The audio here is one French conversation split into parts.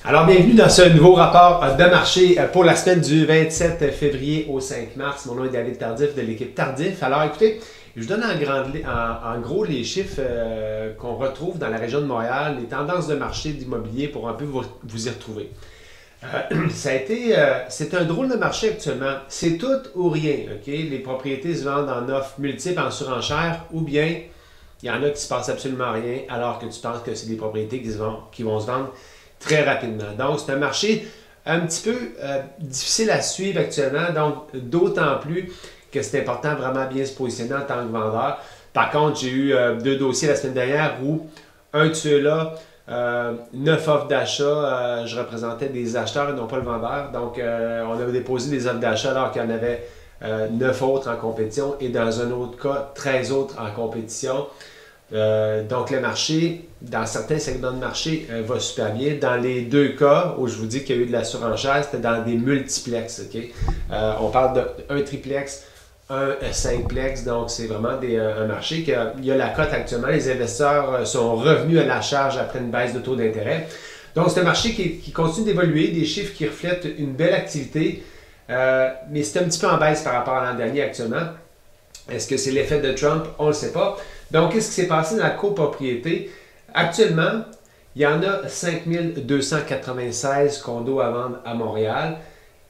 Alors, bienvenue dans ce nouveau rapport de marché pour la semaine du 27 février au 5 mars. Mon nom est David Tardif de l'équipe Tardif. Alors, écoutez, je vous donne en gros les chiffres qu'on retrouve dans la région de Montréal, les tendances de marché d'immobilier pour un peu vous y retrouver. C'est un drôle de marché actuellement. C'est tout ou rien. Ok? Les propriétés se vendent en offres multiples, en surenchère, ou bien il y en a qui ne se passe absolument rien alors que tu penses que c'est des propriétés qui vont se vendre très rapidement. Donc, c'est un marché un petit peu difficile à suivre actuellement, donc d'autant plus que c'est important vraiment bien se positionner en tant que vendeur. Par contre, j'ai eu deux dossiers la semaine dernière où un de ceux-là, 9 offres d'achat, je représentais des acheteurs et non pas le vendeur. Donc, on avait déposé des offres d'achat alors qu'il y en avait 9 autres en compétition et dans un autre cas, 13 autres en compétition. Donc, le marché, dans certains segments de marché, va super bien. Dans les deux cas où je vous dis qu'il y a eu de la surenchère, c'était dans des multiplex. Okay? On parle d'un triplex, un cinqplex. Donc, c'est vraiment un marché il y a la cote actuellement. Les investisseurs sont revenus à la charge après une baisse de taux d'intérêt. Donc, c'est un marché qui continue d'évoluer, des chiffres qui reflètent une belle activité, mais c'est un petit peu en baisse par rapport à l'an dernier actuellement. Est-ce que c'est l'effet de Trump? On ne le sait pas. Donc, qu'est-ce qui s'est passé dans la copropriété? Actuellement, il y en a 5296 condos à vendre à Montréal.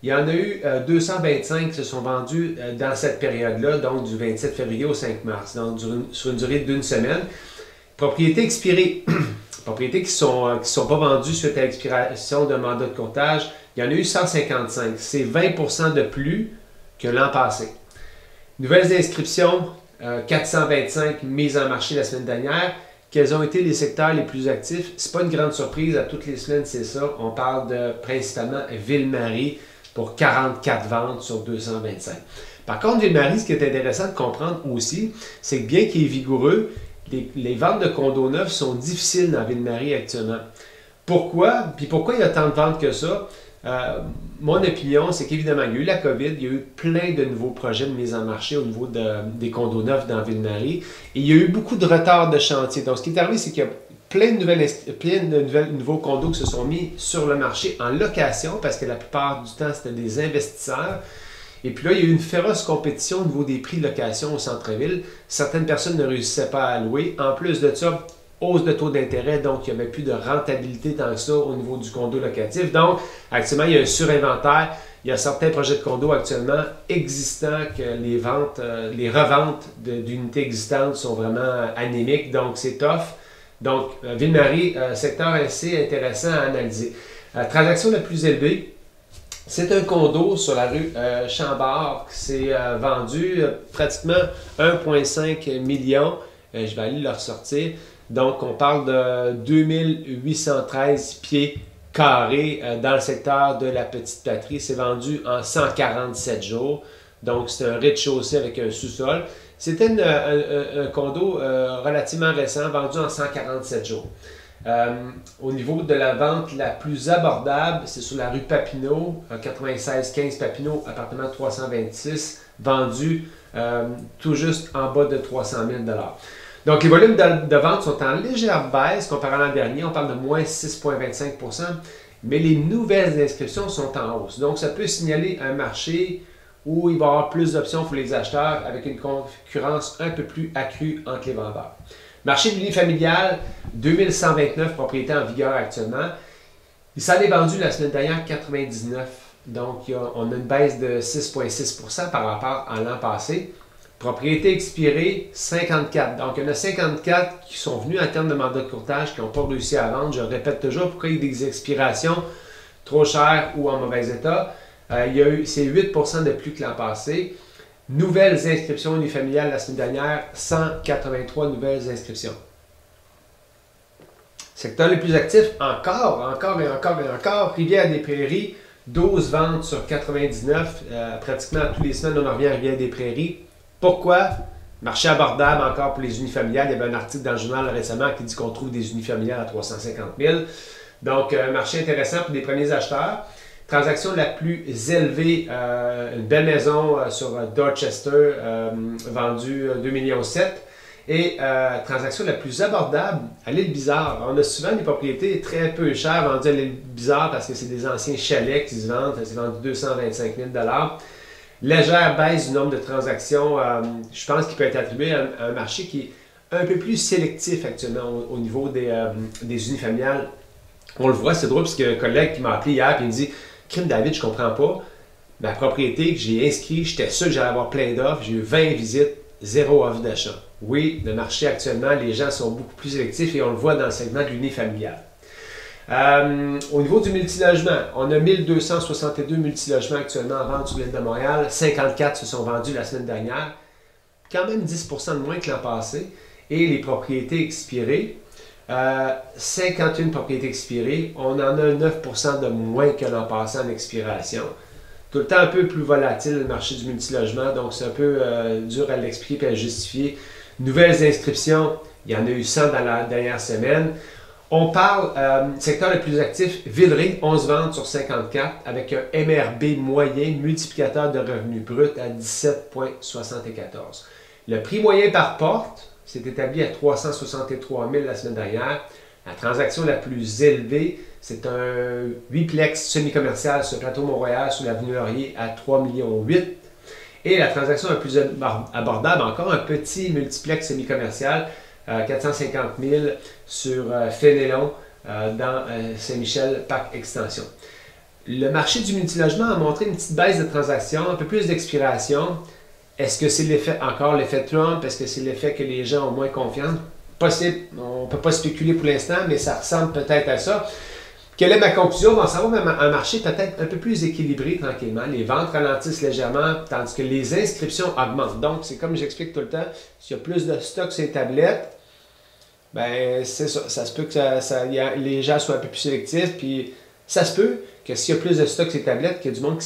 Il y en a eu 225 qui se sont vendus dans cette période-là, donc du 27 février au 5 mars, donc sur une durée d'une semaine. Propriétés expirées, propriétés qui ne sont pas vendues suite à l'expiration d'un mandat de courtage, il y en a eu 155. C'est 20% de plus que l'an passé. Nouvelles inscriptions, 425 mises en marché la semaine dernière. Quels ont été les secteurs les plus actifs? Ce n'est pas une grande surprise, à toutes les semaines, c'est ça. On parle de principalement Ville-Marie pour 44 ventes sur 225. Par contre, Ville-Marie, ce qui est intéressant de comprendre aussi, c'est que bien qu'il est vigoureux, les ventes de condos neufs sont difficiles dans Ville-Marie actuellement. Pourquoi? Puis pourquoi il y a tant de ventes que ça? Mon opinion, c'est qu'évidemment, il y a eu la COVID, il y a eu plein de nouveaux projets de mise en marché au niveau des condos neufs dans Ville-Marie, et il y a eu beaucoup de retard de chantier. Donc, ce qui est arrivé, c'est qu'il y a plein de nouveaux condos qui se sont mis sur le marché en location, parce que la plupart du temps, c'était des investisseurs. Et puis là, il y a eu une féroce compétition au niveau des prix de location au centre-ville. Certaines personnes ne réussissaient pas à louer. En plus de ça, hausse de taux d'intérêt, donc il n'y avait plus de rentabilité tant que ça au niveau du condo locatif. Donc, actuellement, il y a un surinventaire. Il y a certains projets de condos actuellement existants que les reventes d'unités existantes sont vraiment anémiques, donc c'est tough. Donc, Ville-Marie, secteur assez intéressant à analyser. Transaction la plus élevée, c'est un condo sur la rue Chambord qui s'est vendu pratiquement 1,5 million. Je vais aller le ressortir. Donc, on parle de 2813 pieds carrés dans le secteur de la Petite Patrie. C'est vendu en 147 jours. Donc, c'est un rez-de-chaussée avec un sous-sol. C'était un condo relativement récent, vendu en 147 jours. Au niveau de la vente la plus abordable, c'est sur la rue Papineau, 96-15 Papineau, appartement 326, vendu tout juste en bas de 300 000 $. Donc, les volumes de vente sont en légère baisse comparé à l'an dernier. On parle de moins 6,25 %, mais les nouvelles inscriptions sont en hausse. Donc, ça peut signaler un marché où il va y avoir plus d'options pour les acheteurs avec une concurrence un peu plus accrue entre les vendeurs. Marché de l'unifamilial, 2129 propriétés en vigueur actuellement. Il s'en est vendu la semaine dernière 99. Donc, on a une baisse de 6,6 % par rapport à l'an passé. Propriété expirée, 54. Donc, il y en a 54 qui sont venus à terme de mandat de courtage, qui n'ont pas réussi à vendre. Je répète toujours, pourquoi il y a des expirations trop chères ou en mauvais état. C'est 8 % de plus que l'an passé. Nouvelles inscriptions unifamiliales la semaine dernière, 183 nouvelles inscriptions. Secteur le plus actif, encore, Rivière-des-Prairies, 12 ventes sur 99. Pratiquement tous les semaines, on en revient à Rivière-des-Prairies. Pourquoi? Marché abordable encore pour les unifamiliales. Il y avait un article dans le journal récemment qui dit qu'on trouve des unifamiliales à 350 000. Donc, marché intéressant pour les premiers acheteurs. Transaction la plus élevée, une belle maison sur Dorchester, vendue 2,7 millions. Et transaction la plus abordable à l'île Bizarre. On a souvent des propriétés très peu chères vendues à l'île Bizarre parce que c'est des anciens chalets qui se vendent. C'est vendu 225 000 $. Légère baisse du nombre de transactions, je pense qu'il peut être attribué à un marché qui est un peu plus sélectif actuellement au niveau des unifamiliales. On le voit, c'est drôle parce qu'il y a un collègue qui m'a appelé hier et il me dit Crime David, je comprends pas. Ma propriété que j'ai inscrite, j'étais sûr que j'allais avoir plein d'offres, j'ai eu 20 visites, 0 offre d'achat. Oui, le marché actuellement, les gens sont beaucoup plus sélectifs et on le voit dans le segment de l'unifamilial. Au niveau du multilogement, on a 1262 multilogements actuellement en vente sur l'île de Montréal. 54 se sont vendus la semaine dernière. Quand même 10% de moins que l'an passé. Et les propriétés expirées, 51 propriétés expirées, on en a 9% de moins que l'an passé en expiration. Tout le temps un peu plus volatile le marché du multilogement, donc c'est un peu dur à l'expliquer et à justifier. Nouvelles inscriptions, il y en a eu 100 dans la dernière semaine. On parle, secteur le plus actif, Villeray, 11 ventes sur 54, avec un MRB moyen, multiplicateur de revenus bruts à 17,74. Le prix moyen par porte s'est établi à 363 000 la semaine dernière. La transaction la plus élevée, c'est un 8plex semi-commercial sur le plateau Mont-Royal, sur l'avenue Laurier, à 3,8 millions. Et la transaction la plus abordable, encore un petit multiplex semi-commercial, 450 000 sur Fénélon, dans Saint-Michel, Parc Extension. Le marché du multilogement a montré une petite baisse de transactions, un peu plus d'expiration. Est-ce que c'est encore l'effet Trump? Est-ce que c'est l'effet que les gens ont moins confiance? Possible, on ne peut pas spéculer pour l'instant, mais ça ressemble peut-être à ça. Quelle est ma conclusion? On s'en va vers un marché peut-être un peu plus équilibré tranquillement. Les ventes ralentissent légèrement, tandis que les inscriptions augmentent. Donc, c'est comme j'explique tout le temps, s'il y a plus de stock sur les tablettes, ben c'est ça. Ça se peut que les gens soient un peu plus sélectifs, puis ça se peut que s'il y a plus de stock sur les tablettes, qu'il y a du monde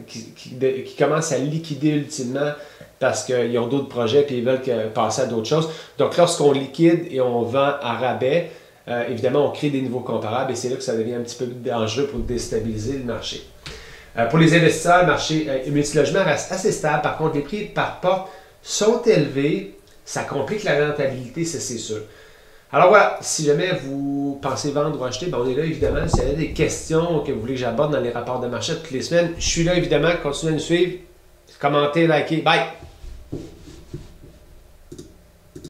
qui commence à liquider ultimement parce qu'ils ont d'autres projets et ils veulent passer à d'autres choses. Donc, lorsqu'on liquide et on vend à rabais, évidemment, on crée des niveaux comparables et c'est là que ça devient un petit peu dangereux pour déstabiliser le marché. Pour les investisseurs, le marché multilogement reste assez stable. Par contre, les prix par porte sont élevés. Ça complique la rentabilité, c'est sûr. Alors voilà, si jamais vous pensez vendre ou acheter, ben on est là évidemment. S'il y a des questions que vous voulez que j'aborde dans les rapports de marché toutes les semaines, je suis là évidemment. Continuez à nous suivre, commentez, likez. Bye!